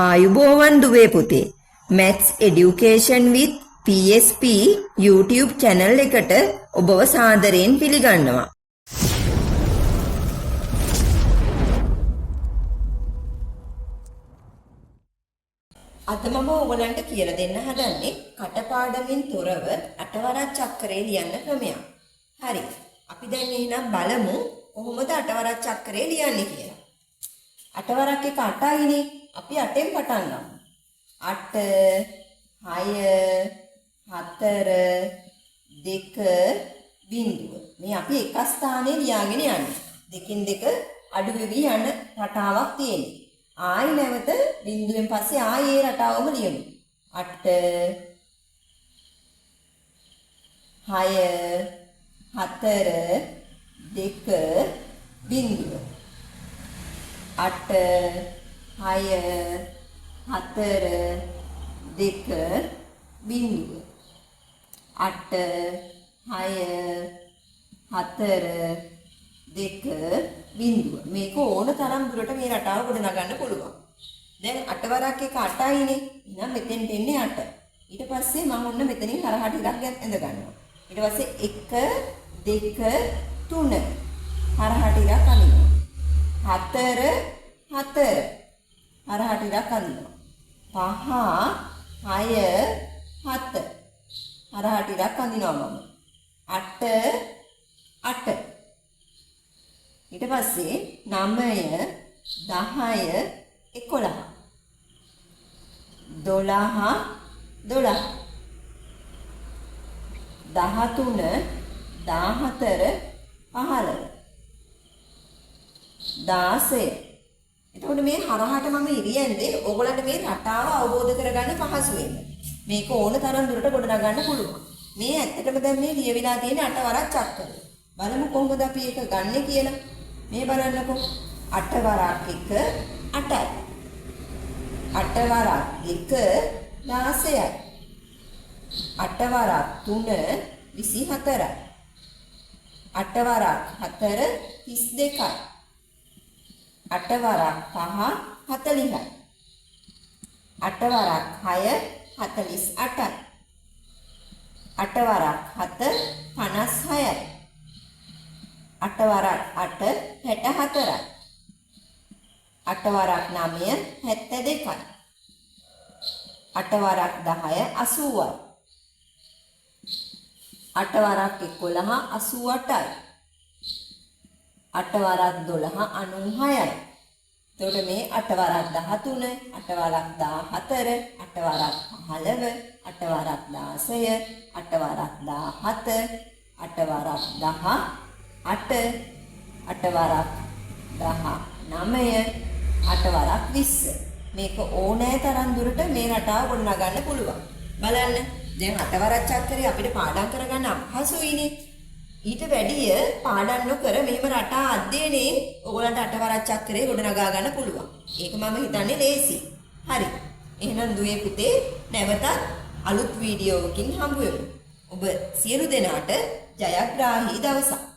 ආයුබෝවන් දුවේ පුතේ. Maths Education with PSP YouTube channel එකට ඔබව සාදරයෙන් පිළිගන්නවා. අද මම ඔයගලන්ට කියලා දෙන්න හදන්නේ කටපාඩමින් තොරව අටවරක් චක්‍රය ලියන්න ක්‍රමයක්. හරි. අපි දැන් එහෙනම් බලමු කොහොමද අටවරක් චක්‍රය ලියන්නේ කියලා. අටවරක් එක 8යිනේ. අපි 8ෙන් පටන් ගමු. 8 6 4 2 බිංදුව. මේ අපි එක ස්ථානයේ ලියාගෙන යන්නේ. දෙකින් දෙක අඩු වෙවි යන රටාවක් තියෙනවා. ආයි නැවත බිංදුවෙන් පස්සේ ආයි ඒ රටාවම ලියමු. 8 6 4 2 බිංදුව. 8 6 4 2 බිංදුව. 8 6 4 2 බිංදුව. මේක ඕන තරම් දුරට මේ රටාව ගොඩනගන්න පුළුවන්. දැන් 8 වරක් එක 8යිනේ. එහෙනම් මෙතෙන්ට එන්නේ 8. ඊට පස්සේ මම ඔන්න මෙතනින් හරහා ටිකක් ඇඳ ගන්නවා. ඊට පස්සේ 1 2 3 හරහා ටිකක් අඳිනවා. 4 4 හරහා ටිකක් අඳිනවා. 5 6 7 හරහා ටිකක් අඳිනවා මම. 8 8 ඊට පස්සේ 9 10 11 12 12 13 14 15 16. එතකොට මේ හරහාට මම ඉරියන්නේ ඕගොල්ලන්ට මේ රටාව අවබෝධ කරගන්න පහසු වෙන්න. මේක ඕන තරම් දුරට ගොඩනගන්න පුළුවන්. මේ ඇත්තටම දැන් මේ ලියවිලා තියෙන 8 වරක් චක්‍රය. බලමු කොහොමද අපි ඒක ගන්නෙ කියලා. මේ බලන්නකෝ. 8 වරක් 1 8යි. 8 වරක් 2 16යි. 8 වරක් 3 24යි. 8 වරක් 4 32යි. 8 වරක් 5 40යි. 8 වරක් 6 48යි. 8 වරක් 7 56යි. 8 වරක් 8 64යි. 8 වරක් 9 72යි. 8 වරක් 10 80යි. 8 වරක් 11 88යි. 8 වරක් 12 96යි. එතකොට මේ 8 වරක් 13, 8 වරක් 14, 8 වරක් 15, 8 වරක් 16, 8 වරක් 17, 8 වරක් 10, 8 වරක් 19, 8 වරක් 20. මේක ඕනෑ තරම් දුරට මේ රටාව ගොඩනගන්න පුළුවන්. බලන්න. දැන් 8 වරක් චක්‍රය අපිට පාඩම් කරගන්න අපහසුයිනේ. ඊට වැඩිය පාඩම් නොකර මෙහෙම රටා අධ්‍යයනයෙන් ඔයගොල්ලන්ට 8 වරක් චක්‍රය ගොඩනගා ගන්න පුළුවන්. ඒක මම හිතන්නේ ලේසි. හරි. එහෙනම් දුවේ පුතේ නැවතත් අලුත් වීඩියෝවකින් හම්බ වෙමු. ඔබ සියලු දෙනාට ජයග්‍රාහී දවසක්.